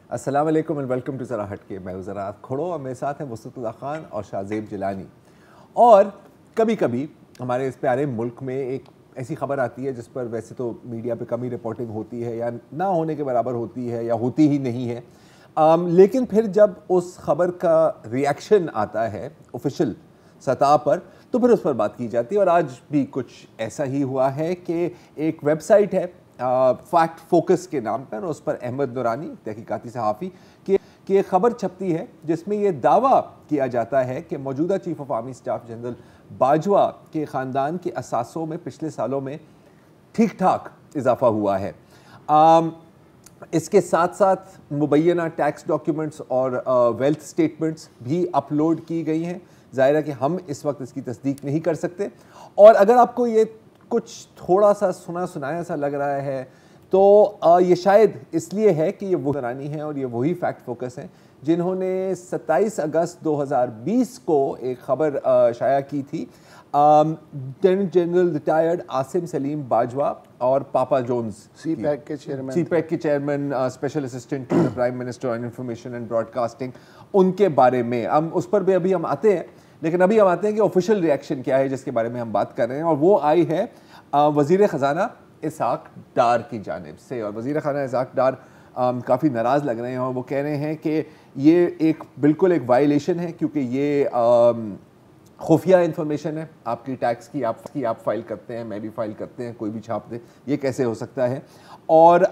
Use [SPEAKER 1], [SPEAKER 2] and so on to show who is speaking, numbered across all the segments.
[SPEAKER 1] अस्सलाम वालेकुम and welcome to ज़रा हटके। मैं ज़रा खड़ो और मेरे साथ हैं मुस्तफ़ा खान और शाहज़ेब जिलानी। और कभी कभी हमारे इस प्यारे मुल्क में एक ऐसी खबर आती है जिस पर वैसे तो मीडिया पे कम ही रिपोर्टिंग होती है या ना होने के बराबर होती है या होती ही नहीं है, लेकिन फिर जब उस खबर का रिएक्शन आता है ऑफिशियल सतह पर तो फिर उस पर बात की जाती है। और आज भी कुछ ऐसा ही हुआ है कि एक वेबसाइट है फैक्ट फोकस के नाम पर, उस पर अहमद नूरानी तहकीकाती सहाफ़ी की एक खबर छपती है जिसमें यह दावा किया जाता है कि मौजूदा chief of army staff general Bajwa के ख़ानदान के असासों में पिछले सालों में ठीक ठाक इजाफा हुआ है। इसके साथ साथ मुबैना टैक्स डॉक्यूमेंट्स और वेल्थ स्टेटमेंट्स भी अपलोड की गई हैं। ज़ाहिर है कि हम इस वक्त इसकी तस्दीक नहीं कर सकते, और अगर आपको ये कुछ थोड़ा सा सुना सुनाया सा लग रहा है तो ये शायद इसलिए है कि ये वो नूरानी हैं और ये वही फैक्ट फोकस हैं जिन्होंने 27 अगस्त 2020 को एक खबर शाया की थी। जनरल रिटायर्ड आसिम सलीम बाजवा और पापा जोन्स
[SPEAKER 2] सीपैक के
[SPEAKER 1] chairman special assistant to the prime minister on information and broadcasting, उनके बारे में हम उस पर भी अभी हम आते हैं, लेकिन अभी हम आते हैं कि ऑफिशियल रिएक्शन क्या है जिसके बारे में हम बात कर रहे हैं। और वो आई है वज़ीर ख़जाना इसहाक डार की जानिब से, और वज़ीर ख़जाना इसहाक डार काफ़ी नाराज़ लग रहे हैं और वो कह रहे हैं कि ये बिल्कुल एक वायलेशन है, क्योंकि ये खुफिया इंफॉर्मेशन है आपकी टैक्स की, आप फाइल करते हैं, मैं भी फाइल करते हैं, कोई भी छाप दे, ये कैसे हो सकता है। और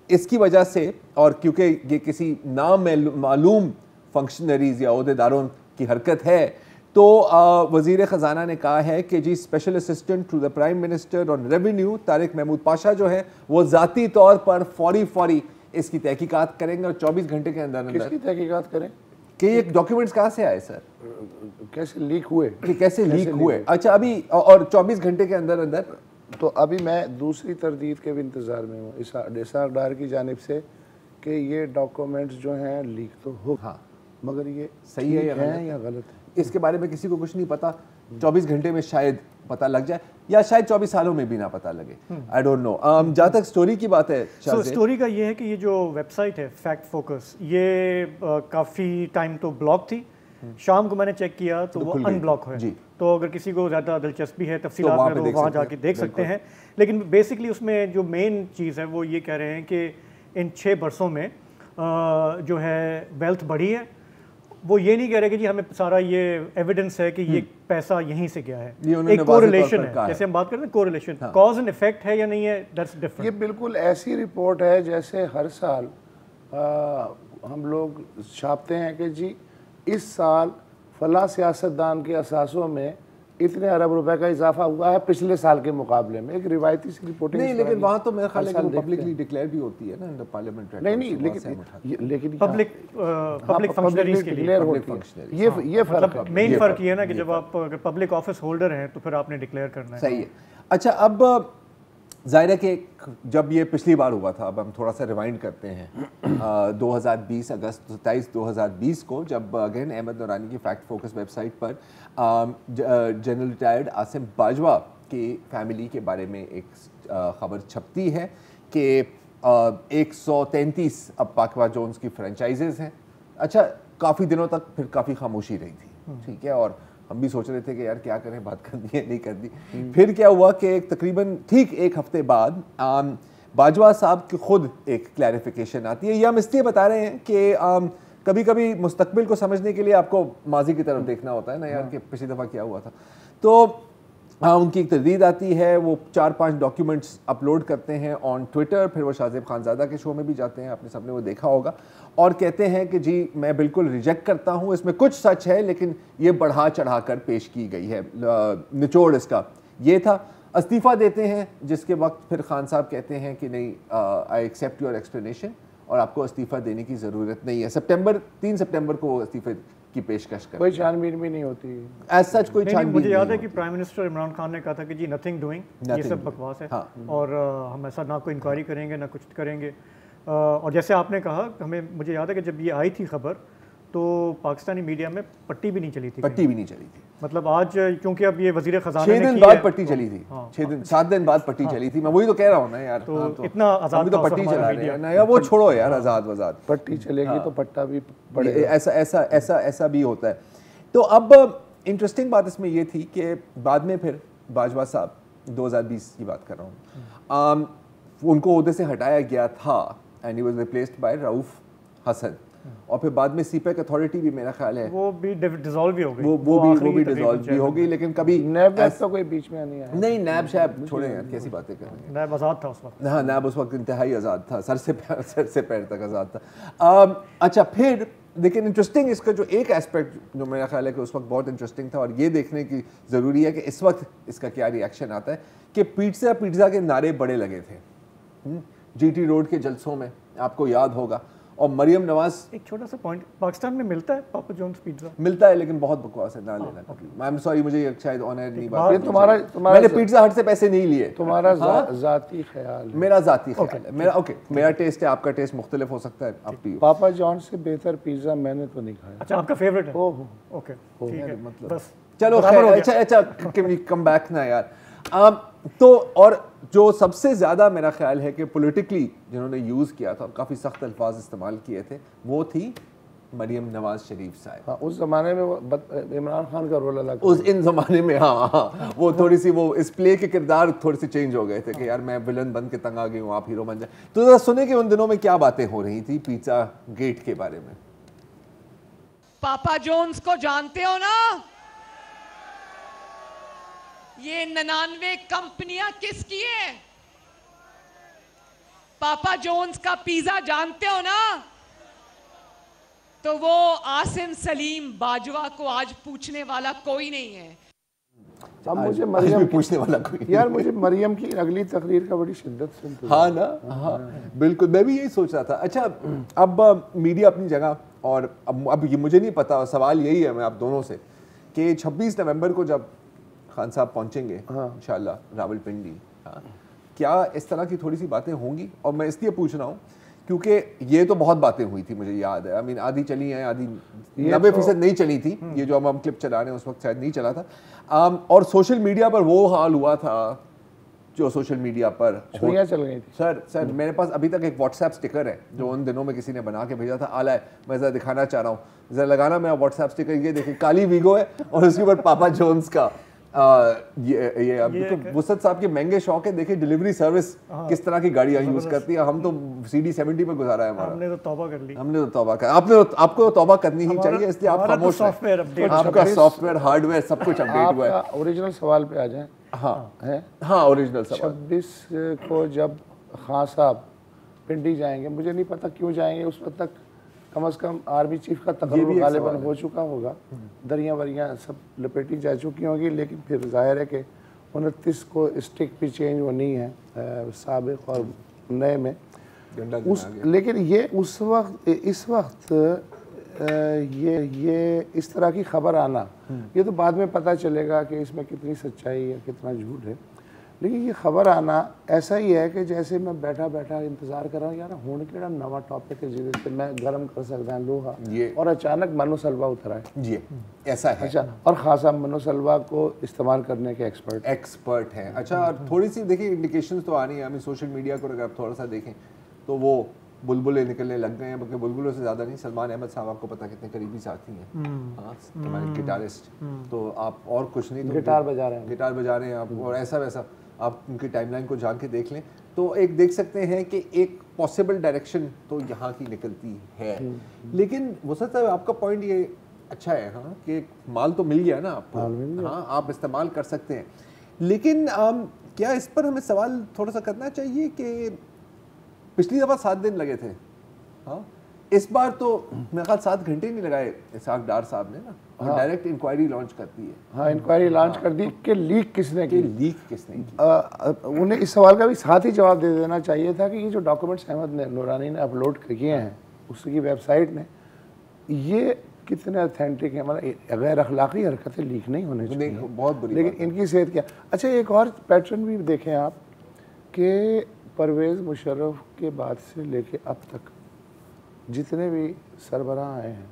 [SPEAKER 1] इसकी वजह से, और क्योंकि ये किसी नामालूम फंक्शनरीज या अहदेदारों की हरकत है, तो वज़ीर ख़जाना ने कहा है कि जी special assistant to the prime minister on revenue Tariq Mahmood Pasha जो है वो ज़ाती तौर पर फौरी इसकी तहकीकात करेंगे और 24 घंटे के अंदर
[SPEAKER 2] किसकी तहकीकात करें
[SPEAKER 1] कि ये डॉक्यूमेंट्स कहाँ से आए सर,
[SPEAKER 2] कैसे लीक हुए,
[SPEAKER 1] कि कैसे लीक हुए। अच्छा, अभी और 24 घंटे के अंदर अंदर।
[SPEAKER 2] तो अभी मैं दूसरी तरदीद के भी इंतज़ार में हूँ इसहाक डार की जानिब से कि ये डॉक्यूमेंट्स जो हैं लीक तो हो, हाँ, मगर ये
[SPEAKER 1] सही है या गलत है इसके बारे में किसी को कुछ नहीं पता। 24 घंटे में शायद पता लग जाए या शायद 24 सालों में भी ना पता लगे, आई डोंट नो। जहाँ तक स्टोरी की बात है,
[SPEAKER 3] स्टोरी का ये है कि ये जो वेबसाइट है फैक्ट फोकस, ये काफ़ी टाइम तो ब्लॉक थी। शाम को मैंने चेक किया तो वो अनब्लॉक है, तो अगर किसी को ज़्यादा दिलचस्पी है तफसीलात में तो वहाँ जाके देख सकते हैं। लेकिन बेसिकली उसमें जो मेन चीज़ है वो ये कह रहे हैं कि इन 6 बरसों में जो है वेल्थ बढ़ी है। वो ये नहीं कह रहे कि जी हमें सारा ये एविडेंस है कि ये पैसा यहीं से गया है, एक कोरिलेशन है, जैसे हम बात करते हैं कोरिलेशन, कॉज एंड इफेक्ट है या नहीं है, दैट्स डिफरेंट।
[SPEAKER 2] ये बिल्कुल ऐसी रिपोर्ट है जैसे हर साल हम लोग छापते हैं कि जी इस साल फला सियासतदान के असासों में इतने अरब रुपए का इजाफा हुआ है पिछले साल के मुकाबले में, एक रिवायती सी रिपोर्टिंग
[SPEAKER 1] नहीं, लेकिन वहाँ तो मेरे ख्याल है कि वो पब्लिकली डिक्लेयर भी होती है ना इन द पार्लियामेंट।
[SPEAKER 2] नहीं, लेकिन
[SPEAKER 3] पब्लिक फंक्शनरीज के लिए
[SPEAKER 2] ये फर्क है।
[SPEAKER 3] मेन फर्क ये है ना कि जब आप अगर पब्लिक ऑफिस होल्डर हैं तो फिर आपने डिक्लेयर करना है।
[SPEAKER 1] सही है। अच्छा, अब ज़ाहिर है कि जब ये पिछली बार हुआ था, अब हम थोड़ा सा रिवाइंड करते हैं 2020 अगस्त 27 2020 को, जब अगेन अहमद नूरानी की फैक्ट फोकस वेबसाइट पर जनरल रिटायर्ड आसिम बाजवा की फैमिली के बारे में एक ख़बर छपती है कि 133 अब पाकवा जोन्स की फ्रेंचाइजेज़ हैं। अच्छा, काफ़ी दिनों तक फिर काफ़ी खामोशी रही थी, ठीक है, और हम भी सोच रहे थे कि यार क्या करें, बात करनी है नहीं करनी। फिर क्या हुआ कि तकरीबन ठीक एक हफ्ते बाद बाजवा साहब की खुद एक क्लैरिफिकेशन आती है। ये हम इसलिए बता रहे हैं कि कभी कभी मुस्तकबिल को समझने के लिए आपको माजी की तरफ देखना होता है ना यार, कि पिछली दफ़ा क्या हुआ था। तो उनकी एक तरदीद आती है, वो 4-5 डॉक्यूमेंट्स अपलोड करते हैं ऑन ट्विटर, फिर वो शाहज़ेब खानज़ादा के शो में भी जाते हैं, आपने सबने वो देखा होगा, और कहते हैं कि जी मैं बिल्कुल रिजेक्ट करता हूँ, इसमें कुछ सच है लेकिन ये बढ़ा चढ़ा कर पेश की गई है। निचोड़ इसका ये था। इस्तीफ़ा देते हैं, जिसके वक्त फिर खान साहब कहते हैं कि नहीं, आई एक्सेप्ट योर एक्सप्लेनेशन और आपको इस्तीफ़ा देने की ज़रूरत नहीं है। 3 सितंबर को इस्तीफ़े की पेशकश कर,
[SPEAKER 2] कोई छानबीन भी नहीं होती
[SPEAKER 1] एज सच, कोई छानबीन।
[SPEAKER 3] मुझे याद है कि प्राइम मिनिस्टर इमरान खान ने कहा था कि जी नथिंग डूइंग, ये सब बकवास है, हाँ। और हम ऐसा ना कोई इंक्वायरी करेंगे ना कुछ करेंगे। और जैसे आपने कहा, मुझे याद है कि जब ये आई थी खबर तो पाकिस्तानी मीडिया में पट्टी भी नहीं चली थी।
[SPEAKER 1] पट्टी भी नहीं चली थी,
[SPEAKER 3] मतलब आज क्योंकि अब ये वजीर खजाना
[SPEAKER 1] 6 दिन बाद पट्टी चली थी। 7 दिन बाद पट्टी चली थी। मैं वही तो कह रहा हूँ ना यार,
[SPEAKER 3] तो इतना आजाद
[SPEAKER 1] तो पट्टी चला रहे हैं ना यार, वो छोड़ो यार, आजाद वजाद,
[SPEAKER 2] पट्टी चलेगी तो पट्टा भी पड़ेगा।
[SPEAKER 1] ऐसा भी होता है। तो अब इंटरेस्टिंग बात इसमें ये थी कि बाद में फिर बाजवा साहब 2020 की बात कर रहा हूँ, उनको ओहदे से हटाया गया था and he was replaced by Rauf Hasan, और फिर बाद में सीपैक अथॉरिटी भी मेरा ख्याल है
[SPEAKER 3] वो भी डिसॉल्व भी हो गई,
[SPEAKER 1] वो भी डिसॉल्व भी हो गई, लेकिन कभी
[SPEAKER 2] नैब तो कोई बीच में नहीं आया।
[SPEAKER 1] नहीं, नैब शायद छोड़े यार, कैसी बातें कर रहे हैं,
[SPEAKER 3] नैब आज़ाद था उस वक्त।
[SPEAKER 1] हाँ, नैब उस वक्त इंतहाई आज़ाद था, सर से पैर तक आज़ाद था। अच्छा, फिर लेकिन इंटरेस्टिंग इसका जो एक एस्पेक्ट जो मेरा ख्याल है कि उस वक्त बहुत इंटरेस्टिंग था, और ये देखने की ज़रूरी है कि इस वक्त इसका क्या रिएक्शन आता है, कि पिज़्ज़ा के नारे बड़े लगे थे GT रोड के जलसों में, आपको याद होगा। और मरियम नवाज,
[SPEAKER 3] एक छोटा सा पॉइंट, पाकिस्तान में मिलता है पापा जॉन्स पिज़्ज़ा?
[SPEAKER 1] मिलता है लेकिन बहुत बकवास है, ना लेना। आई एम सॉरी, मुझे ये शायद ऑनर नहीं बात,
[SPEAKER 2] ये तुम्हारा
[SPEAKER 1] मैंने पिज़्ज़ा हट से पैसे नहीं लिए,
[SPEAKER 2] तुम्हारा जाती ख्याल है।
[SPEAKER 1] मेरा जाती ख्याल है, मेरा टेस्ट है, आपका टेस्ट मुख्तलिफ हो सकता है, आप पियो।
[SPEAKER 2] पापा जॉन से बेहतर पिज़्ज़ा मैंने तो नहीं खाया।
[SPEAKER 3] अच्छा, आपका फेवरेट है?
[SPEAKER 2] ओह
[SPEAKER 3] ओके, ठीक है,
[SPEAKER 1] मतलब
[SPEAKER 3] बस
[SPEAKER 1] चलो खैर, अच्छा कम बैक ना यार। तो और जो सबसे ज़्यादा मेरा ख्याल है कि पॉलिटिकली जिन्होंने यूज़ किया था, काफ़ी सख्त अल्फाज इस्तेमाल किए थे, वो थी मरियम नवाज शरीफ साहब।
[SPEAKER 2] हाँ, उस ज़माने में वो इमरान खान का रोल अदा
[SPEAKER 1] इन ज़माने में, हाँ, वो थोड़ी सी वो इस प्ले के किरदार थोड़े से चेंज हो गए थे कि यार मैं विलन बन के तंग आ गई हूँ, आप हीरो बन जाए। तो ज़रा सुने कि उन दिनों में क्या बातें हो रही थी पिज़्ज़ा गेट के बारे में।
[SPEAKER 4] पापा जॉन्स को जानते हो ना? ये 99 कंपनियां किसकी है? पापा जॉन्स का पिज़्ज़ा जानते हो ना? तो वो आसिम सलीम बाजवा को आज पूछने वाला कोई नहीं है।
[SPEAKER 2] अब मुझे मरियम
[SPEAKER 1] पूछने वाला कोई
[SPEAKER 2] यार, मुझे मरियम की अगली तकरीर का बड़ी शिद्दत से,
[SPEAKER 1] हाँ ना, हाँ बिल्कुल, मैं भी यही सोच रहा था। अच्छा, अब मीडिया अपनी जगह, और अब ये मुझे नहीं पता, सवाल यही है मैं आप दोनों से कि 26 नवंबर को जब खान साहब पहुंचेंगे इंशाल्लाह रावलपिंडी, क्या इस तरह की थोड़ी सी बातें होंगी? और मैं इसलिए पूछ रहा हूँ क्योंकि ये तो बहुत बातें हुई थी, मुझे याद है, आई मीन आधी चली हैं, आधी 90% नहीं चली थी। ये जो हम क्लिप चला रहे हैं उस वक्त शायद नहीं चला था। और सोशल मीडिया पर वो हाल हुआ था, जो सोशल मीडिया पर
[SPEAKER 2] छुरियां चल गई थी।
[SPEAKER 1] सर मेरे पास अभी तक एक व्हाट्सएप स्टिकर है जो उन दिनों में किसी ने बना के भेजा था, आला है, मैं ज़रा दिखाना चाह रहा हूँ, ज़रा लगाना मेरा व्हाट्सएप स्टिकर, ये देखिए काली वीगो है और उसके ऊपर पापा जॉन्स का ये वुसत साहब के महंगे शौक है, देखिए डिलीवरी सर्विस किस तरह की गाड़ियां यूज करती है। हम तो CD70 में गुजारा है हमारा,
[SPEAKER 3] हमने तो तौबा कर ली,
[SPEAKER 1] हमने तो तौबा कर, आपको तो तौबा करनी ही चाहिए, इसलिए आप खामोश
[SPEAKER 3] सॉफ्टवेयर अपडेट,
[SPEAKER 1] आपका सॉफ्टवेयर हार्डवेयर सब कुछ अपडेट हुआ है।
[SPEAKER 2] ओरिजिनल सवाल पे आ जाए।
[SPEAKER 1] हाँ ओरिजिनल सवाल।
[SPEAKER 2] 26 को जब खान साहब पिंडी जाएंगे, मुझे नहीं पता क्यों जाएंगे, उस वक्त तक कम से कम आर्मी चीफ का तकर्रुर गालिबन हो चुका होगा, दरियाँ वरियाँ सब लपेटी जा चुकी होंगी, लेकिन फिर जाहिर है कि 29 को स्टिक भी चेंज होनी है साबिक और नए में लेकिन ये उस वक्त इस वक्त ये इस तरह की खबर आना, ये तो बाद में पता चलेगा कि इसमें कितनी सच्चाई है कितना झूठ है, लेकिन ये खबर आना ऐसा ही है कि जैसे मैं बैठा बैठा इंतजार कर रहा हूँ यार हुण केड़ा नवा टॉपिक है जिसे मैं गर्म कर सकता हूँ लोहा, और अचानक मनु सलवा उतर आए जी, ऐसा है। अच्छा, और खासा मनु सलवा को इस्तेमाल करने के एक्सपर्ट हैं। अच्छा, थोड़ी सी देखिए इंडिकेशंस तो आ रही है, हमें सोशल मीडिया को अगर आप थोड़ा सा देखें तो वो बुलबुलें निकलने लग गए हैं, बल्कि बुलबुलों से ज़्यादा नहीं, सलमान अहमद साहब आपको पता कितने करीबी साथी हैं, हाँ हमारे गिटारिस्ट, तो आप और कुछ नहीं तो गिटार बजा रहे हैं आप, और ऐसा वैसा आप उनकी टाइमलाइन को जान के देख लें तो एक देख सकते हैं कि एक पॉसिबल डायरेक्शन तो यहाँ की निकलती है। लेकिन वसत साहब आपका पॉइंट ये अच्छा है, हाँ, कि माल तो मिल गया ना आपको, हाँ आप इस्तेमाल कर सकते हैं, लेकिन क्या इस पर हमें सवाल थोड़ा सा करना चाहिए कि पिछली दफ़ा 7 दिन लगे थे, हाँ इस बार तो मेरे ख्याल 7 घंटे नहीं लगाए इसाक डार साहब ने ना, और डायरेक्ट इंक्वायरी लॉन्च कर दी है। हाँ, इंक्वायरी लॉन्च कर दी कि लीक किसने की, उन्हें इस सवाल का भी साथ ही जवाब दे देना चाहिए था कि ये जो डॉक्यूमेंट्स अहमद ने नूरानी ने अपलोड किए हैं उसकी वेबसाइट ने, ये कितने ऑथेंटिक हैं, मतलब गैर अखलाकी हरकतें लीक नहीं होने चाहिए, बहुत बुरी, लेकिन इनकी सेहत क्या। अच्छा, एक और पैटर्न भी देखें आप कि परवेज़ मुशर्रफ के बाद से लेके अब तक जितने भी सरबराह आए हैं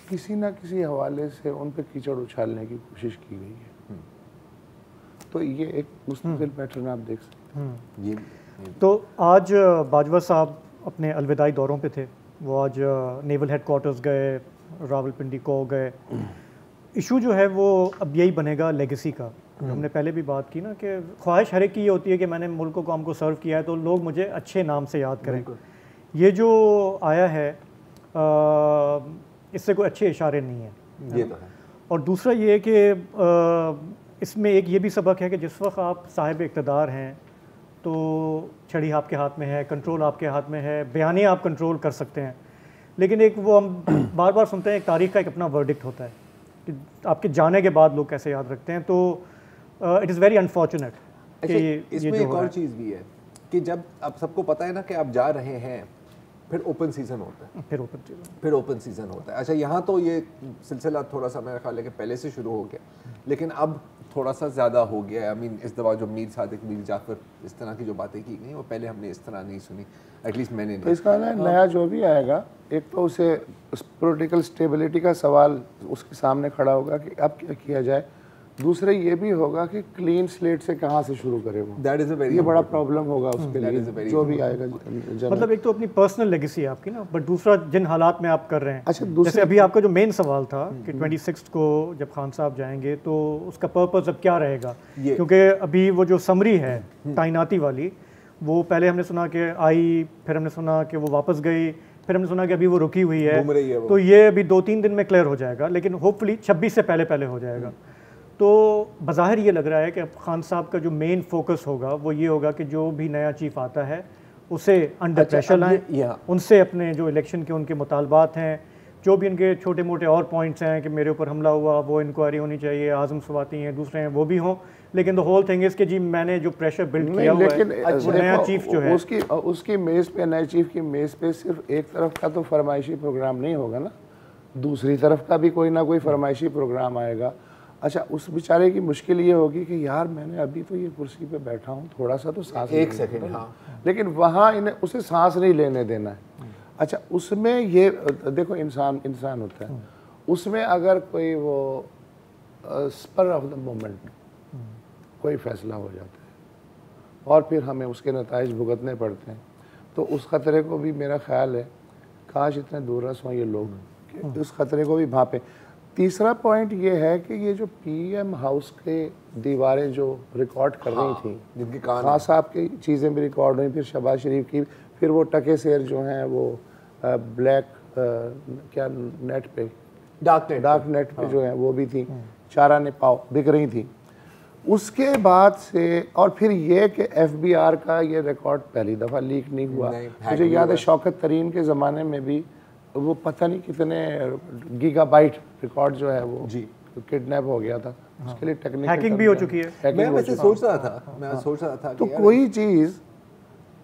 [SPEAKER 2] किसी ना किसी हवाले से उन पे कीचड़ उछालने की कोशिश की गई है। तो ये एक मुस्तकिल पैटर्न आप देख सकते हैं।
[SPEAKER 1] ये
[SPEAKER 3] तो आज बाजवा साहब अपने अलविदाई दौरों पे थे। वो आज नेवल हेडक्वार्टर्स गए, रावलपिंडी को गए। इशू जो है वो अब यही बनेगा लेगेसी का। हमने पहले भी बात की ना कि ख्वाहिश हर एक की ये होती है कि मैंने मुल्क को काम को सर्व किया है तो लोग मुझे अच्छे नाम से याद करें। ये जो आया है इससे कोई अच्छे इशारे नहीं है।
[SPEAKER 1] ये तो है।
[SPEAKER 3] और दूसरा ये है कि इसमें एक ये भी सबक है कि जिस वक्त आप साहिब इक़्तिदार हैं तो छड़ी आपके हाथ में है, कंट्रोल आपके हाथ में है, बयानी आप कंट्रोल कर सकते हैं। लेकिन एक वो हम बार बार सुनते हैं एक तारीख का एक अपना वर्डिक्ट होता है कि आपके जाने के बाद लोग कैसे याद रखते हैं। तो इट इज़ वेरी अनफॉर्चुनेट।
[SPEAKER 1] इसमें एक और चीज़ भी है कि जब अब सबको पता है ना कि आप जा रहे हैं, फिर ओपन सीज़न होता है, फिर ओपन सीज़न होता है। अच्छा, यहाँ तो ये सिलसिला थोड़ा सा मेरा ख्याल है कि पहले से शुरू हो गया, लेकिन अब थोड़ा सा ज़्यादा हो गया है। आई मीन इस दफ़ा जो मीर सादिक, मीर जाफ़र, इस तरह की जो बातें की गई वो पहले हमने इस तरह नहीं सुनी, एटलीस्ट मैंने नहीं।
[SPEAKER 2] तो इसका नया जो भी आएगा, एक तो उसे पॉलिटिकल स्टेबिलिटी का सवाल उसके सामने खड़ा होगा कि अब क्या किया जाए। दूसरे ये भी होगा कि क्लीन स्लेट से कहाँ से शुरू करें वो।
[SPEAKER 1] दैट इज़ अ वेरी,
[SPEAKER 2] ये बड़ा प्रॉब्लम होगा उसके लिए जो भी आएगा।
[SPEAKER 3] मतलब एक तो अपनी पर्सनल लेगेसी है आपकी ना, बट दूसरा जिन हालात में आप कर रहे हैं।
[SPEAKER 2] अच्छा,
[SPEAKER 3] जैसे अभी आपका जो मेन सवाल था कि 26 को जब खान साहब जाएंगे तो उसका पर्पस अब क्या रहेगा, क्योंकि अभी वो जो समरी है तैनाती वाली, वो पहले हमने सुना कि आई, फिर हमने सुना कि वो वापस गई, फिर हमने सुना कि अभी वो रुकी हुई है। तो ये अभी 2-3 दिन में क्लियर हो जाएगा, लेकिन होपफुली 26 से पहले हो जाएगा। तो बज़ाहिर ये लग रहा है कि अब खान साहब का जो मेन फोकस होगा वो ये होगा कि जो भी नया चीफ आता है उसे अंडर प्रेशर लाएं, उनसे अपने जो इलेक्शन के उनके मुतालबात हैं, जो भी इनके छोटे मोटे और पॉइंट्स हैं कि मेरे ऊपर हमला हुआ, वो इंक्वायरी होनी चाहिए, आज़म सवाती हैं, दूसरे हैं, वो भी हों। लेकिन द होल थिंग इज़ कि जी मैंने जो प्रेशर बिल्ड किया हुआ है, नया चीफ जो है
[SPEAKER 2] उसकी मेज़ पे, नए चीफ की मेज़ पे सिर्फ एक तरफ का तो फरमाइशी प्रोग्राम नहीं होगा ना, दूसरी तरफ का भी कोई ना कोई फरमाइशी प्रोग्राम आएगा। अच्छा, उस बेचारे की मुश्किल ये होगी कि यार मैंने अभी तो ये कुर्सी पे बैठा हूँ, थोड़ा सा तो सांस,
[SPEAKER 1] एक सेकंड, हाँ,
[SPEAKER 2] लेकिन वहाँ इन्हें उसे सांस नहीं लेने देना है। अच्छा, उसमें ये देखो इंसान होता है, उसमें अगर कोई वो स्पर ऑफ द मोमेंट कोई फैसला हो जाता है और फिर हमें उसके नताइज भुगतने पड़ते हैं, तो उस खतरे को भी मेरा ख्याल है काश इतने दूररस हों ये लोग कि उस खतरे को भी भांपें। तीसरा पॉइंट ये है कि ये जो पीएम हाउस के दीवारें जो रिकॉर्ड कर रही थी,
[SPEAKER 1] जिनकी
[SPEAKER 2] खान साहब की चीज़ें भी रिकॉर्ड हुई, फिर शहबाज शरीफ की, फिर वो टके शेर जो हैं वो ब्लैक क्या नेट पे, डार्क नेट पे जो है वो भी थी, चारा ने पाव बिक रही थी। उसके बाद से और फिर ये कि एफबीआर का ये रिकॉर्ड पहली दफ़ा लीक नहीं हुआ। मुझे याद है शौकत तरीन के ज़माने में भी वो पता नहीं कितने गीगाबाइट रिकॉर्ड जो है वो किडनैप हो गया था। उसके लिए टेक्निकल
[SPEAKER 3] हैकिंग भी हो चुकी है।
[SPEAKER 1] मैं वैसे सोच रहा था
[SPEAKER 2] तो कोई चीज़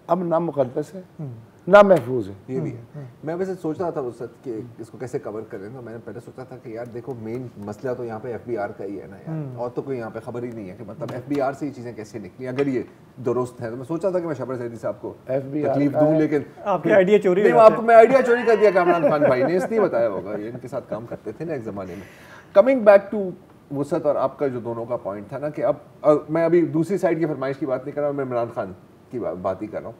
[SPEAKER 2] अब ना मुकद्दस है ना महफूज है।
[SPEAKER 1] ये भी है। मैं वैसे सोच रहा था उस वक्त कि इसको कैसे कवर करें, तो मैंने पहले सोचा था कि यार देखो मेन मसला तो यहाँ पे एफबीआर का ही है ना यार, और तो कोई यहाँ पे खबर ही नहीं है कि मतलब एफबीआर से ये चीज़ें कैसे निकली अगर ये दुरुस्त है। तो मैं सोचा था कि मैं शहबाज सैदी साहब को तकलीफ दूं, लेकिन
[SPEAKER 3] आपके आइडिया चोरी
[SPEAKER 1] नहीं, आपको मैं आइडिया चोरी कर दिया कामरान खान भाई ने, इसलिए बताया होगा, ये इनके साथ काम करते थे ना एक ज़माने में। कमिंग बैक टू वुसअत और आपका जो दोनों का पॉइंट था ना कि अब मैं अभी दूसरी साइड की फरमाइश की बात नहीं कर रहा हूँ, मैं इमरान खान की बात ही कर रहा हूँ।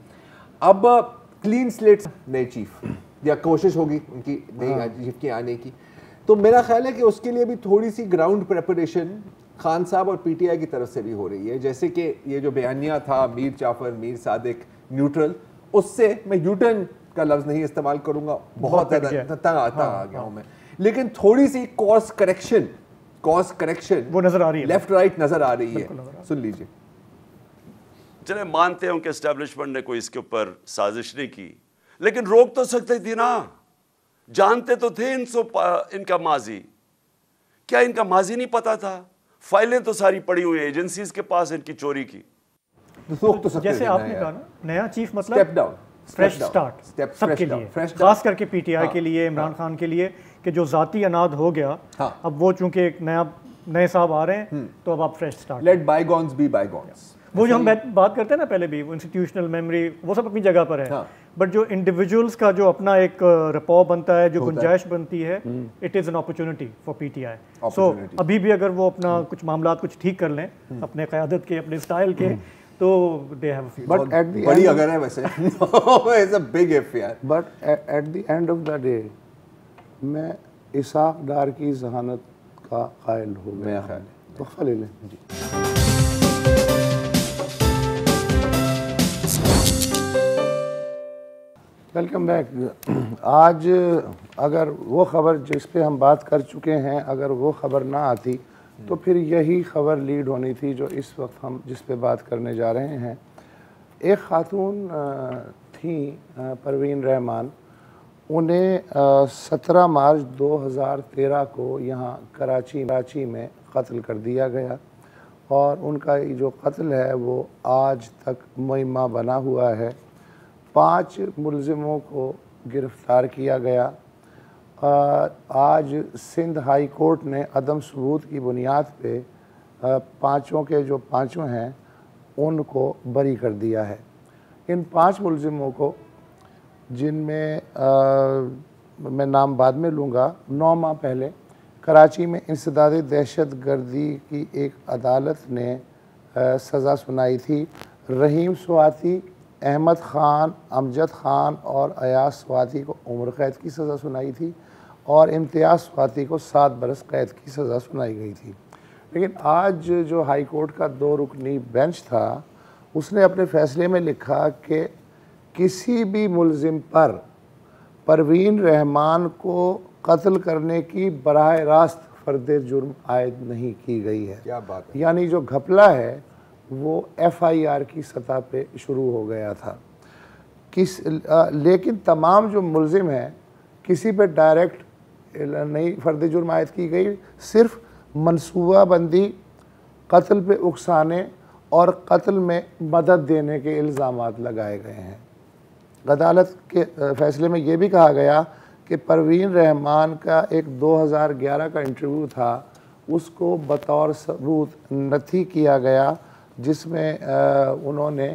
[SPEAKER 1] अब क्लीन स्लेट नए चीफ या कोशिश होगी उनकी नई चीफ के आने की, तो मेरा ख्याल है कि उसके लिए भी थोड़ी सी ग्राउंड प्रिपरेशन खान साहब और पीटीआई की तरफ से भी हो रही है। जैसे कि ये जो बयानिया था मीर जाफर, मीर सादिक, न्यूट्रल, उससे मैं यूटर्न का लफ्ज़ नहीं इस्तेमाल करूँगा, बहुत ज़्यादा तंग आ गया हूँ मैं, लेकिन थोड़ी सी कॉर्स करेक्शन
[SPEAKER 3] वो नज़र आ रही है,
[SPEAKER 1] लेफ्ट राइट नज़र आ रही है। सुन लीजिए।
[SPEAKER 5] चले मानते हैं कि एस्टेब्लिशमेंट ने कोई इसके ऊपर साजिश नहीं की, लेकिन रोक तो सकते थी ना, जानते तो थे इनका माजी। क्या इनका माजी नहीं पता था? फाइलें तो सारी पड़ी हुई हैं एजेंसीज के पास इनकी चोरी की।
[SPEAKER 3] तो जैसे आपने कहा ना, नया चीफ मतलब स्टेप डाउन, फ्रेश स्टार्ट सबके लिए, खास करके पीटीआई के लिए, इमरान खान के लिए, कि जो जाती अनाद हो गया, अब वो चूंकि एक नए साहब आ रहे हैं तो अब आप fresh start,
[SPEAKER 1] let bygones be bygones.
[SPEAKER 3] वो जो हम बात करते हैं ना पहले भी, वो इंस्टीट्यूशनल मेमोरी वो सब अपनी जगह पर है, बट जो इंडिविजुअल्स का जो अपना एक रपॉ बनता है, जो गुंजाइश बनती है, it is an opportunity for PTI. So अभी भी अगर वो अपना कुछ मामला कुछ ठीक कर लें अपने क़यादत के, अपने स्टाइल के, तो they have a future.
[SPEAKER 2] But at the
[SPEAKER 1] बड़ी अगर है वैसे इट्स अ बिग इफ यार।
[SPEAKER 2] But at the end of the day मैं इसाक डार की जहानत का कायल हो गया।
[SPEAKER 1] मेरा ख्याल है
[SPEAKER 2] तो खाली लें जी। Welcome back. आज अगर वो ख़बर जिस पे हम बात कर चुके हैं, अगर वो ख़बर ना आती तो फिर यही ख़बर लीड होनी थी जो इस वक्त हम जिस पे बात करने जा रहे हैं। एक ख़ातून थी परवीन रहमान, उन्हें 17 मार्च 2013 को यहाँ कराची में कत्ल कर दिया गया और उनका जो कत्ल है वो आज तक मुइम्मा बना हुआ है। 5 मुलज़िमों को गिरफ़्तार किया गया। आज सिंध हाई कोर्ट ने अदम सबूत की बुनियाद पे पाँचों के जो पाँचों हैं उनको बरी कर दिया है। इन 5 मुलज़िमों को, जिनमें मैं नाम बाद में लूँगा, 9 माह पहले कराची में इंसदाद दहशत गर्दी की एक अदालत ने सज़ा सुनाई थी। रहीम स्वाति, अहमद ख़ान, अमजद ख़ान और अयाज स्वाति को उम्र कैद की सज़ा सुनाई थी और इम्तियाज़ स्वाति को 7 बरस कैद की सज़ा सुनाई गई थी। लेकिन आज जो हाई कोर्ट का 2 रुकनी बेंच था, उसने अपने फ़ैसले में लिखा कि किसी भी मुलज़िम पर परवीन रहमान को कत्ल करने की बराह रास्त फ़र्द जुर्म आयद नहीं की गई है।
[SPEAKER 1] क्या बात है।
[SPEAKER 2] यानी जो घपला है वो FIR की सतह पे शुरू हो गया था। लेकिन तमाम जो मुलज़िम हैं किसी पे डायरेक्ट नहीं फ़र्द जुर्म आयद की गई, सिर्फ मनसूबाबंदी, कत्ल पे उकसाने और कत्ल में मदद देने के इल्ज़ामात लगाए गए हैं। अदालत के फ़ैसले में ये भी कहा गया कि परवीन रहमान का एक 2011 का इंटरव्यू था, उसको बतौर सबूत नथी किया गया, जिसमें उन्होंने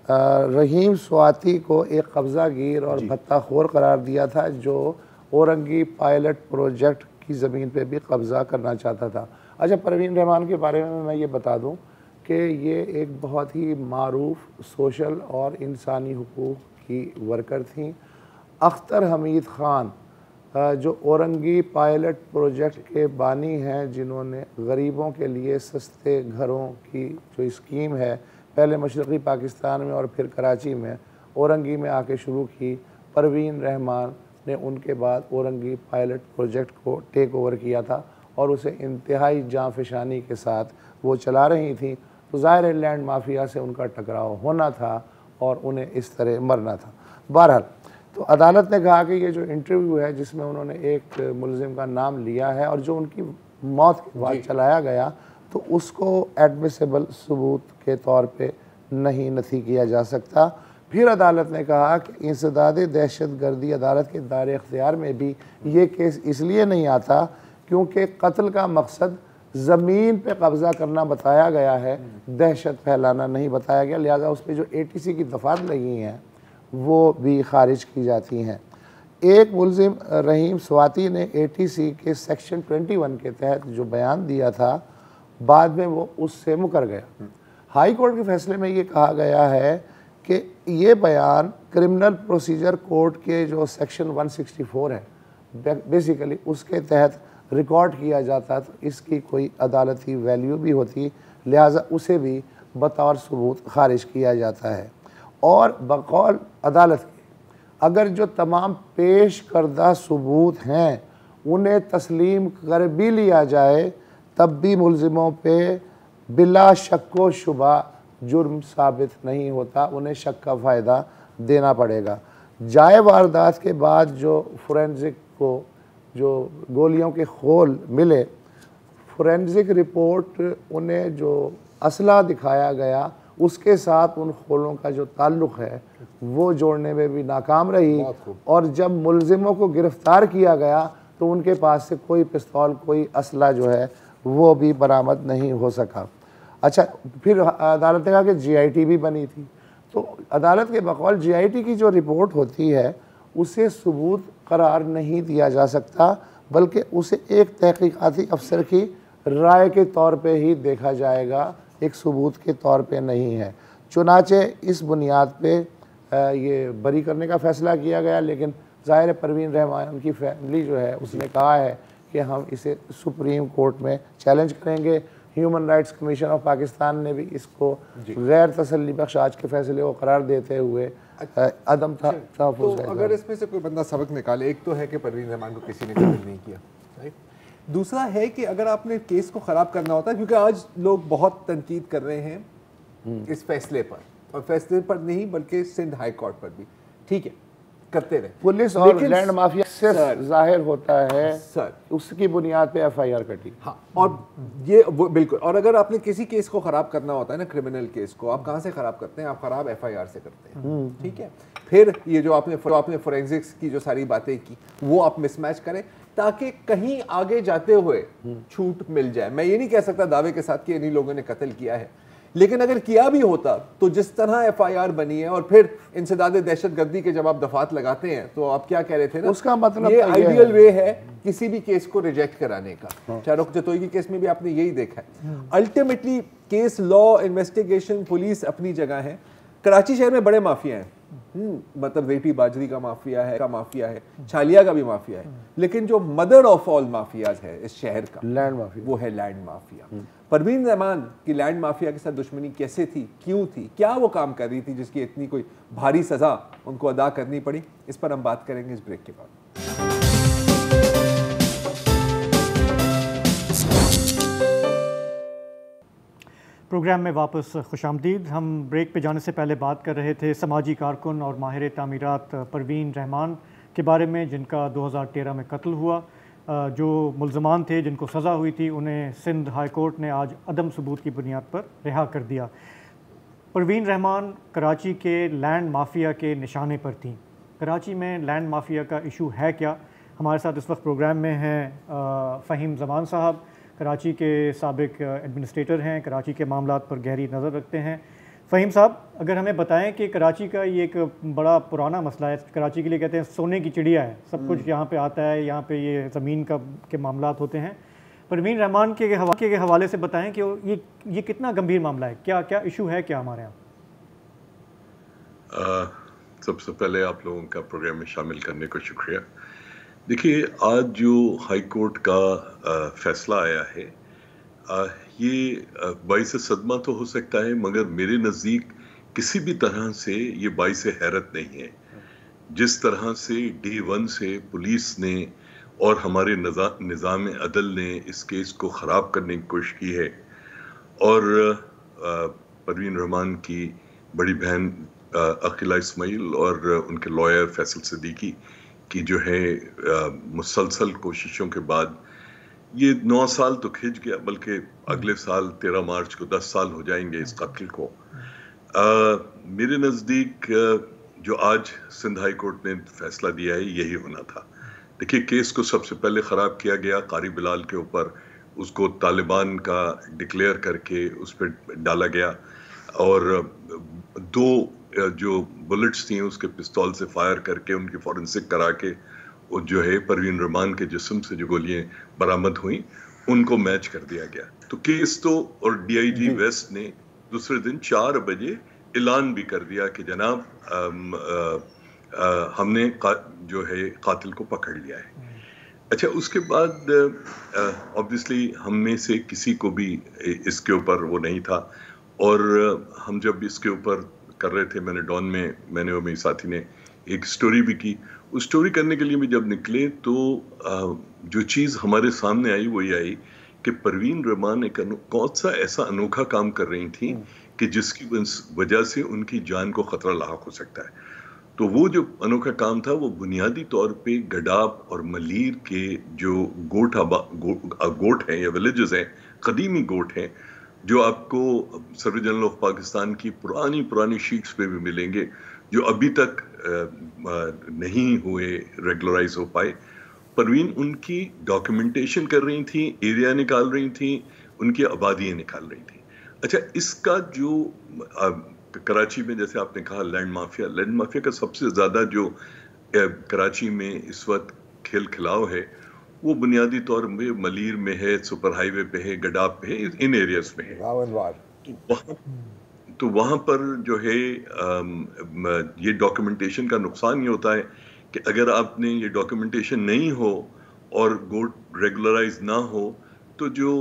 [SPEAKER 2] रहीम स्वाति को एक कब्ज़ागीर और भत्ताखोर करार दिया था जो औरंगी पायलट प्रोजेक्ट की ज़मीन पे भी कब्ज़ा करना चाहता था। अच्छा, परवीन रहमान के बारे में मैं ये बता दूं कि ये एक बहुत ही मारूफ सोशल और इंसानी हुकूक़ की वर्कर थी। अख्तर हमीद ख़ान जो औरंगी पायलट प्रोजेक्ट के बानी हैं, जिन्होंने गरीबों के लिए सस्ते घरों की जो स्कीम है पहले मशरक़ी पाकिस्तान में और फिर कराची में औरंगी में आके शुरू की, परवीन रहमान ने उनके बाद औरंगी पायलट प्रोजेक्ट को टेक ओवर किया था और उसे इंतहाई जाँफशानी के साथ वो चला रही थी। तो ज़ाहिर है लैंड माफिया से उनका टकराव होना था और उन्हें इस तरह मरना था। बहरहाल, तो अदालत ने कहा कि ये जो इंटरव्यू है जिसमें उन्होंने एक मुलज़िम का नाम लिया है और जो उनकी मौत के बाद चलाया गया, तो उसको एडमिसिबल सबूत के तौर पे नहीं नथी किया जा सकता। फिर अदालत ने कहा कि इंसदाद दहशत गर्दी अदालत के दायरे इख्तियार में भी ये केस इसलिए नहीं आता क्योंकि कत्ल का मकसद ज़मीन पे कब्ज़ा करना बताया गया है, दहशत फैलाना नहीं बताया गया, लिहाजा उस पर जो ATC की दफ़ात लगी हैं वो भी ख़ारिज की जाती हैं। एक मुलज़िम रहीम स्वाति ने ATC के सेक्शन 21 के तहत जो बयान दिया था, बाद में वो उससे मुकर गया। हाई कोर्ट के फैसले में ये कहा गया है कि ये बयान क्रिमिनल प्रोसीजर कोड के जो सेक्शन 164 है बेसिकली उसके तहत रिकॉर्ड किया जाता, तो इसकी कोई अदालती वैल्यू भी होती, लिहाजा उसे भी बतौर सबूत खारिज किया जाता है। और बकौल अदालत के अगर जो तमाम पेश करदा सबूत हैं उन्हें तस्लीम कर भी लिया जाए, तब भी मुलज़िमों पे बिला शक व शुबा जुर्म साबित नहीं होता, उन्हें शक का फ़ायदा देना पड़ेगा। जाए वारदात के बाद जो फोरेंसिक को जो गोलियों के खोल मिले, फोरेंसिक रिपोर्ट उन्हें जो असला दिखाया गया उसके साथ उन खोलों का जो ताल्लुक़ है वो जोड़ने में भी नाकाम रही, और जब मुलज़िमों को गिरफ़्तार किया गया तो उनके पास से कोई पिस्तौल, कोई असला जो है वो भी बरामद नहीं हो सका। अच्छा, फिर अदालत ने कहा कि GIT भी बनी थी। तो अदालत के बकौल GIT की जो रिपोर्ट होती है उसे सबूत करार नहीं दिया जा सकता, बल्कि उसे एक तहकीकाती अफसर की राय के तौर पे ही देखा जाएगा, एक सबूत के तौर पे नहीं है। चुनाचे इस बुनियाद पे ये बरी करने का फ़ैसला किया गया, लेकिन ज़ाहिर है परवीन रहमान की फैमिली जो है उसने कहा है कि हम इसे सुप्रीम कोर्ट में चैलेंज करेंगे। Human rights commission of Pakistan ने भी इसको गैर तसल्ली बख्श आज के फैसले को करार देते हुए अदम था।
[SPEAKER 1] तो अगर इसमें से कोई बंदा सबक निकाले, एक तो है कि परवीन रहमान को किसी ने कत्ल नहीं किया, राइट। दूसरा है कि अगर आपने केस को ख़राब करना होता है, क्योंकि आज लोग बहुत तनकीद कर रहे हैं इस फैसले पर, और फैसले पर नहीं बल्कि सिंध हाई कोर्ट पर भी, ठीक है, करते रहे।
[SPEAKER 2] पुलिस और लैंड माफिया से जाहिर होता है
[SPEAKER 1] सर
[SPEAKER 2] उसकी बुनियाद पे FIR कटी।
[SPEAKER 1] हाँ, और ये वो बिल्कुल। और अगर आपने किसी केस को खराब करना होता है ना, क्रिमिनल केस को, आप कहाँ से खराब करते हैं? आप खराब FIR से करते हैं, ठीक है। फिर ये जो आपने फोरेंसिक्स की जो सारी बातें की वो आप मिसमैच करें ताकि कहीं आगे जाते हुए छूट मिल जाए। मैं ये नहीं कह सकता दावे के साथ कि इन्हीं लोगों ने कत्ल किया है, लेकिन अगर किया भी होता तो जिस तरह FIR बनी है, और फिर इंसदाद दहशतगर्दी के जब आप दफात लगाते हैं तो आप क्या कह रहे थे ना,
[SPEAKER 2] उसका मतलब
[SPEAKER 1] ये आइडियल वे है किसी भी केस को रिजेक्ट कराने का। शाहरुख जतोई के केस में भी आपने यही देखा है। Ultimately case, law, investigation, police अपनी जगह है। कराची शहर में बड़े माफिया हैं, मतलब रेती बाजरी का माफिया है, छालिया का भी माफिया है, लेकिन जो मदर ऑफ ऑल माफियाज है इस शहर का,
[SPEAKER 2] लैंड माफिया,
[SPEAKER 1] वो है लैंड माफिया। परवीन रहमान की लैंड माफिया के साथ दुश्मनी कैसे थी, क्यों थी, क्या वो काम कर रही थी जिसकी इतनी कोई भारी सजा उनको अदा करनी पड़ी? इस पर हम बात करेंगे इस ब्रेक के बाद।
[SPEAKER 3] प्रोग्राम में वापस खुशामदीद। हम ब्रेक पे जाने से पहले बात कर रहे थे समाजी कारकुन और माहिर तामीरात परवीन रहमान के बारे में, जिनका 2013 में कत्ल हुआ। जो मुल्ज़मान थे जिनको सज़ा हुई थी उन्हें सिंध हाई कोर्ट ने आज अदम सबूत की बुनियाद पर रिहा कर दिया। परवीन रहमान कराची के लैंड माफिया के निशाने पर थी। कराची में लैंड माफिया का इशू है क्या? हमारे साथ इस वक्त प्रोग्राम में हैं फ़हीम ज़मान साहब, कराची के साबिक एडमिनिस्ट्रेटर हैं, कराची के मामलात पर गहरी नज़र रखते हैं। फ़हीम साहब, अगर हमें बताएं कि कराची का ये एक बड़ा पुराना मसला है, कराची के लिए कहते हैं सोने की चिड़िया है, सब कुछ यहाँ पे आता है, यहाँ पे ये ज़मीन के मामलात होते हैं। परवीन रहमान के हवाले से बताएं कि ये कितना गंभीर मामला है, क्या क्या इशू है क्या हमारे यहाँ?
[SPEAKER 6] सबसे पहले आप लोगों का प्रोग्राम में शामिल करने को शुक्रिया। देखिए, आज जो हाई कोर्ट का फैसला आया है, ये बाइस सदमा तो हो सकता है, मगर मेरे नज़दीक किसी भी तरह से ये बाइस हैरत नहीं है। जिस तरह से डे 1 से पुलिस ने और हमारे निज़ाम अदल ने इस केस को ख़राब करने की कोशिश की है, और परवीन रहमान की बड़ी बहन अकीला इस्माइल और उनके लॉयर फैसल सिद्दीकी की जो है मुसलसल कोशिशों के बाद ये 9 साल तो खिंच गया, बल्कि अगले साल 13 मार्च को 10 साल हो जाएंगे इस कत्ल को। मेरे नज़दीक जो आज सिंध हाई कोर्ट ने फैसला दिया है यही होना था। देखिए, केस को सबसे पहले ख़राब किया गया कारी बिलाल के ऊपर, उसको तालिबान का डिक्लेयर करके उस पर डाला गया, और 2 जो बुलेट्स थी उसके पिस्तौल से फायर करके उनकी फॉरेंसिक करा के वो जो है परवीन रहमान के जिस्म से जो गोलियां बरामद हुई उनको मैच कर दिया गया। तो केस तो, और DIG वेस्ट ने दूसरे दिन 4 बजे ऐलान भी कर दिया कि जनाब हमने जो है कातिल को पकड़ लिया है। अच्छा, उसके बाद ऑब्वियसली हम में से किसी को भी इसके ऊपर वो नहीं था, और हम जब इसके ऊपर कर रहे थे, मैंने और मेरी साथी ने एक स्टोरी भी की। उस स्टोरी करने के लिए भी जब निकले तो जो चीज़ हमारे सामने आई वो ये आई कि परवीन रहमान एक कौन सा ऐसा अनोखा काम कर रही थी कि जिसकी वजह से उनकी जान को ख़तरा लाहक हो सकता है। तो वो जो अनोखा काम था वो बुनियादी तौर पे गडाब और मलीर के जो गोट हैं या विलेजेस हैं, कदीमी गोट हैं, जो आपको सर्वे जनरल ऑफ पाकिस्तान की पुरानी शीट्स पे भी मिलेंगे, जो अभी तक नहीं हुए रेगुलराइज हो पाए। परवीन उनकी डॉक्यूमेंटेशन कर रही थी, एरिया निकाल रही थी, उनकी आबादियाँ निकाल रही थी। अच्छा, इसका जो कराची में जैसे आपने कहा लैंड माफिया का सबसे ज्यादा जो कराची में इस वक्त खेल खिलाव है वो बुनियादी तौर पे मलीर में है, सुपर हाईवे पे है, गडाब पे है, इन एरियाज में है। तो वहां पर जो है ये डॉक्यूमेंटेशन का नुकसान ये होता है कि अगर आपने ये डॉक्यूमेंटेशन नहीं हो और गोट रेगुलराइज ना हो तो जो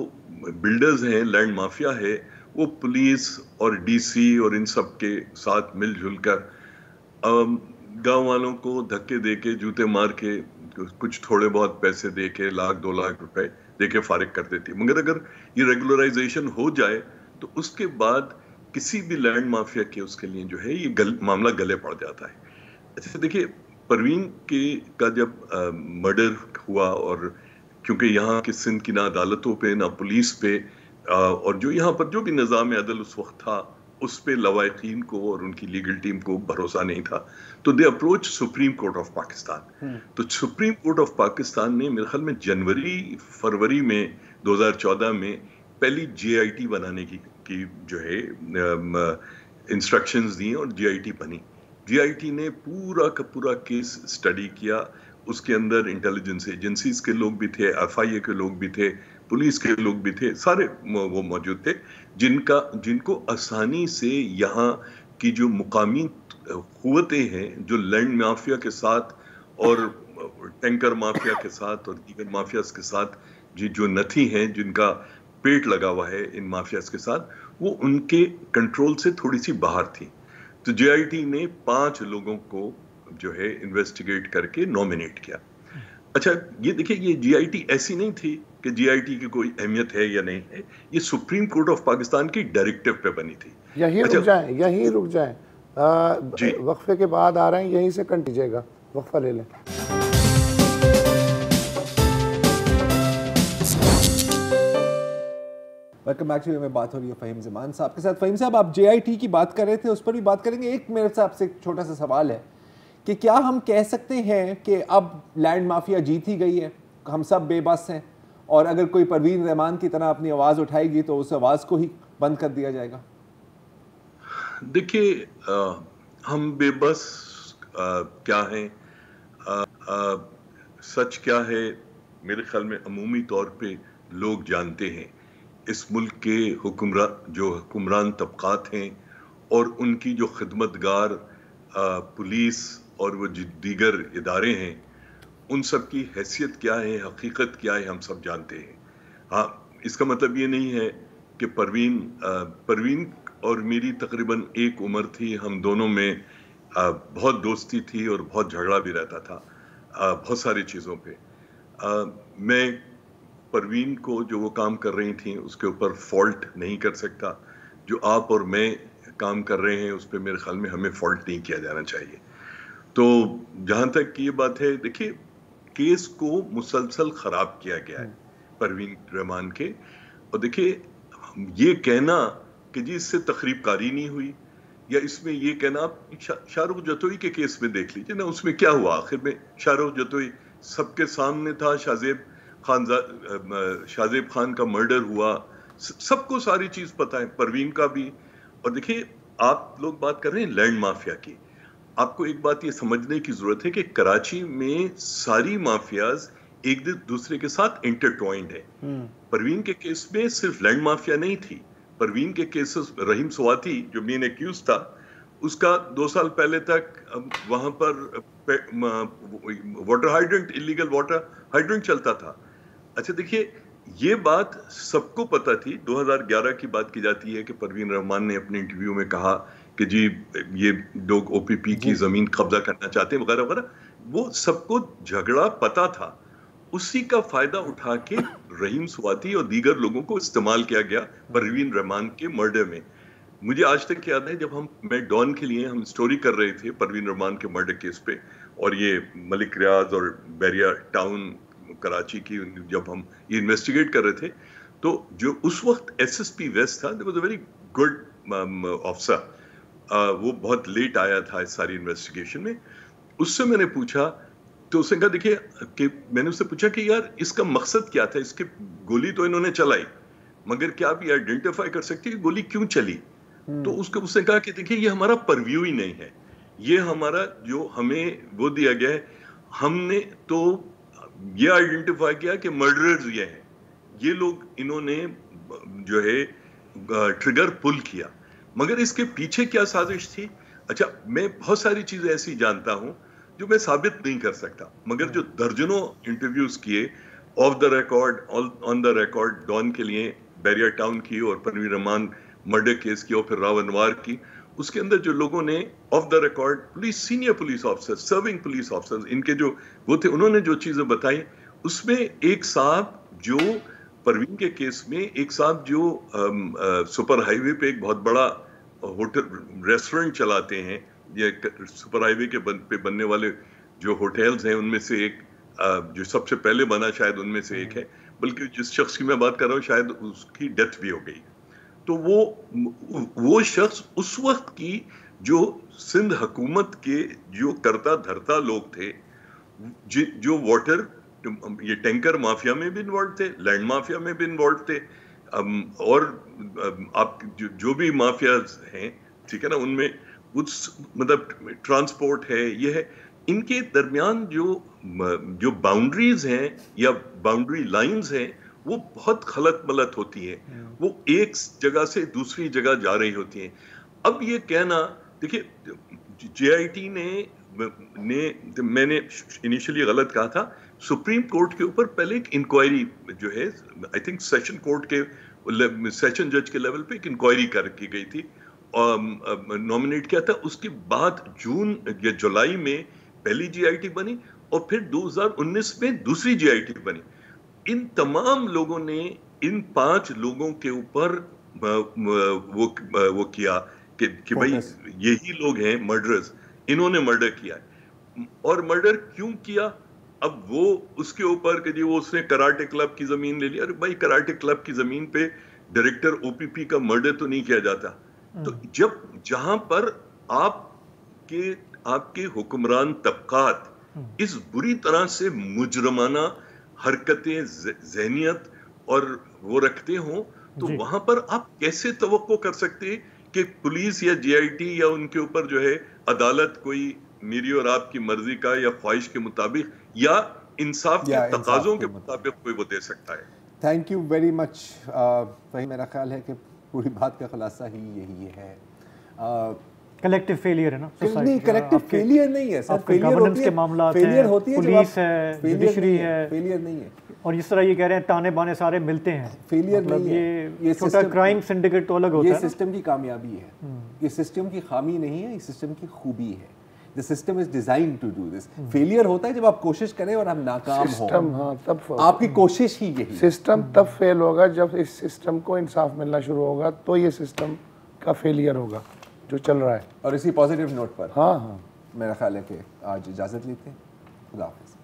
[SPEAKER 6] बिल्डर्स हैं, लैंड माफिया है, वो पुलिस और डीसी और इन सब के साथ मिलजुल कर गांव वालों को धक्के देके, जूते मार के, कुछ थोड़े बहुत पैसे देके, 1-2 लाख रुपए देके फारिग कर देती है। मगर अगर ये रेगुलराइजेशन हो जाए तो उसके बाद किसी भी लैंड माफिया के उसके लिए जो है ये मामला गले पड़ जाता है। अच्छा देखिए, परवीन का जब मर्डर हुआ और क्योंकि यहाँ के सिंध की ना अदालतों पे ना पुलिस पे और जो यहाँ पर जो भी निज़ाम अदल उस वक्त था उस पे लवाकिन को और उनकी लीगल टीम को भरोसा नहीं था, तो they approach supreme court of Pakistan. तो सुप्रीम कोर्ट ऑफ पाकिस्तान ने मेरे ख्याल में फरवरी में 2014 में पहली JIT बनाने की जो है इंस्ट्रक्शंस दी और JIT बनी। JIT ने पूरा का पूरा केस स्टडी किया, उसके अंदर इंटेलिजेंस एजेंसीज के लोग भी थे, FIA के लोग भी थे, पुलिस के लोग भी थे, सारे वो मौजूद थे जिनको आसानी से यहाँ की जो मुकामी कुव्वतें हैं जो लैंड माफिया के साथ और टैंकर माफिया के साथ और दीगर माफियाज के साथ जो नथी हैं, जिनका पेट लगा हुआ है इन माफियाज के साथ, वो उनके कंट्रोल से थोड़ी सी बाहर थी। तो JIT ने 5 लोगों को जो है इन्वेस्टिगेट करके नॉमिनेट किया। अच्छा ये देखिए, ये JIT ऐसी नहीं थी कि JIT की कोई अहमियत है या नहीं है, ये सुप्रीम कोर्ट ऑफ पाकिस्तान की डायरेक्टिव पे बनी थी।
[SPEAKER 2] यहीं रुक जाएं वक्फे के बाद आ रहे हैं, यहीं से कंटिन्यूगा, वक्फा ले लें।
[SPEAKER 1] वेलकम बैक टू में बात हो रही है फ़हीम ज़मान साहब के साथ। फ़हीम साहब, आप JIT की बात कर रहे थे, उस पर भी बात करेंगे। एक मेरे से आपसे एक छोटा सा सवाल है कि क्या हम कह सकते हैं कि अब लैंड माफिया जीत ही गई है, हम सब बेबस हैं और अगर कोई परवीन रहमान की तरह अपनी आवाज़ उठाएगी तो उस आवाज़ को ही बंद कर दिया जाएगा?
[SPEAKER 6] देखिए, हम बेबस क्या हैं, सच क्या है, मेरे ख्याल में अमूमी तौर पे लोग जानते हैं। इस मुल्क के हुक्मरान तबकात हैं और उनकी जो खिदमतगार पुलिस और वो दीगर इदारे हैं, उन सब की हैसियत क्या है, हकीकत क्या है, हम सब जानते हैं। हाँ, इसका मतलब ये नहीं है कि परवीन और मेरी तकरीबन एक उम्र थी, हम दोनों में बहुत दोस्ती थी और बहुत झगड़ा भी रहता था बहुत सारी चीज़ों पे। मैं परवीन को जो वो काम कर रही थी उसके ऊपर फॉल्ट नहीं कर सकता, जो आप और मैं काम कर रहे हैं उस पर मेरे ख्याल में हमें फॉल्ट नहीं किया जाना चाहिए। तो जहाँ तक ये बात है, देखिए केस को मुसलसल ख़राब किया गया है परवीन रहमान के, और देखिए ये कहना कि जी इससे तखरीबकारी नहीं हुई, या इसमें ये कहना, आप शाहरुख जतोई के केस में देख लीजिए ना, उसमें क्या हुआ आखिर में। शाहरुख जतोई सबके सामने था, शाहजेब खान का मर्डर हुआ, सबको सारी चीज पता है, परवीन का भी। और देखिए, आप लोग बात कर रहे हैं लैंड माफिया की, आपको एक बात ये समझने की जरूरत है कि कराची में सारी माफियाज एक दूसरे के साथ इंटरट्वाइंड है। परवीन के केस में सिर्फ लैंड माफिया नहीं थी, परवीन के केसेस, रहीम स्वाति जो मेन एक्यूज था, उसका 2 साल पहले तक वहां पर water hydrant, illegal water hydrant चलता था। अच्छा देखिए, ये बात सबको पता थी। 2011 की बात की जाती है कि परवीन रहमान ने अपने इंटरव्यू में कहा कि जी ये लोग OPP की जमीन कब्जा करना चाहते हैं वगैरह वगैरह, वो सबको झगड़ा पता था। उसी का फायदा उठा के रहीम स्वाति और दीगर लोगों को इस्तेमाल किया गया परवीन रहमान के मर्डर में। मुझे आज तक याद है जब मैं डॉन के लिए हम स्टोरी कर रहे थे परवीन रहमान के मर्डर केस पे, और ये मलिक रियाज और बैरिया टाउन कराची की जब हम ये इन्वेस्टिगेट कर रहे थे, तो जो उस वक्त SSP वेस्ट था, there was a very good officer, वो बहुत लेट आया था इस सारी इन्वेस्टिगेशन में। उससे मैंने पूछा तो उसने कहा, देखिए कि मैंने उससे पूछा कि यार इसका मकसद क्या था, इसकी गोली तो इन्होंने चलाई मगर क्या आप ये आइडेंटिफाई कर सकते हैं गोली क्यों चली? तो उसने कहा कि देखिए ये हमारा परव्यू ही नहीं है, ये हमारा जो हमें वो दिया गया है, हमने तो ये आइडेंटिफाई किया कि मर्डरर्स ये हैं, ये लोग इन्होंने जो है ट्रिगर पुल किया, मगर इसके पीछे क्या साजिश थी? अच्छा, मैं बहुत सारी चीजें ऐसी जानता हूं जो मैं साबित नहीं कर सकता, मगर जो दर्जनों इंटरव्यूज किए off the record, on the record, Dawn के लिए बैरियर टाउन की और परवीन रहमान मर्डर केस की और फिर रावणवार की, उसके अंदर जो लोगों ने of the record police, senior police officer, serving police officer, इनके जो वो थे, उन्होंने जो चीजें बताई, उसमें एक साहब जो परवीन के केस में, एक साहब जो सुपर हाईवे पे एक बहुत बड़ा होटल रेस्टोरेंट चलाते हैं, ये सुपर हाईवे के पे बनने वाले जो होटल्स हैं उनमें से एक, जो सबसे पहले बना शायद उनमें से एक है, बल्कि जिस शख्स की मैं बात कर रहा हूँ शायद उसकी डेथ भी हो गई। तो वो शख्स उस वक्त की जो सिंध हुकूमत के जो करता धरता लोग थे, जो वाटर, ये टैंकर माफिया में भी इन्वॉल्व थे, लैंड माफिया में भी इन्वॉल्व थे, और आप जो भी माफिया हैं, ठीक है ना, उनमें मतलब ट्रांसपोर्ट है, ये है, इनके दरमियान जो बाउंड्रीज हैं या बाउंड्री लाइंस हैं, वो बहुत खलत मलत होती है, वो एक जगह से दूसरी जगह जा रही होती हैं। अब ये कहना, देखिए JIT ने मैंने इनिशियली गलत कहा था, सुप्रीम कोर्ट के ऊपर पहले एक इंक्वायरी जो है, आई थिंक सेशन कोर्ट के सेशन जज के लेवल पे एक इंक्वायरी की गई थी, नॉमिनेट किया था, उसके बाद जून या जुलाई में पहली JIT बनी और फिर 2019 में दूसरी JIT बनी। इन तमाम लोगों ने इन 5 लोगों के ऊपर वो किया कि भाई यही लोग हैं मर्डरर्स, इन्होंने मर्डर किया है। और मर्डर क्यों किया? अब वो उसके ऊपर कि जी वो उसने कराटे क्लब की जमीन ले ली। अरे भाई, कराटे क्लब की जमीन पे डायरेक्टर OPP का मर्डर तो नहीं किया जाता। तो जहां पर आपके हुक्मरान तबकात इस बुरी तरह से मुजरमाना हरकतें, जहनियत और वो रखते हो, तो वहां पर आप कैसे तवक्को कर सकते हैं कि पुलिस या JIT या उनके ऊपर जो है अदालत कोई मेरी और आपकी मर्जी का या ख्वाहिश के मुताबिक या इंसाफ के तकाजों के मुताबिक कोई वो दे सकता है।
[SPEAKER 1] Thank you very much. वही मेरा ख्याल है कि पूरी बात का खुलासा ही यही है।
[SPEAKER 3] कलेक्टिव फेलियर है ना,
[SPEAKER 1] नहीं, कलेक्टिव फेलियर नहीं है सर, फेलियर होती है
[SPEAKER 3] पुलिस है, जुडिशरी है,
[SPEAKER 1] फेलियर नहीं है।
[SPEAKER 3] और इस तरह ये कह रहे हैं ताने बाने सारे मिलते हैं,
[SPEAKER 1] फेलियर नहीं है।
[SPEAKER 3] ये छोटा क्राइम सिंडिकेट तो अलग होता है।
[SPEAKER 1] ये सिस्टम की कामयाबी है, ये सिस्टम की खामी नहीं है, ये सिस्टम की खूबी है। The system is designed to do this. Failure होता है जब आप कोशिश करें और आप नाकाम हो।
[SPEAKER 2] हाँ, तब
[SPEAKER 1] आपकी कोशिश ही यही।
[SPEAKER 2] सिस्टम तब फेल होगा जब इस सिस्टम को इंसाफ मिलना शुरू होगा, तो ये सिस्टम का फेलियर होगा जो चल रहा है।
[SPEAKER 1] और इसी पॉजिटिव नोट पर
[SPEAKER 2] हाँ,
[SPEAKER 1] मेरा ख्याल है कि आज इजाज़त लेते हैं। खुदा हाफिज़।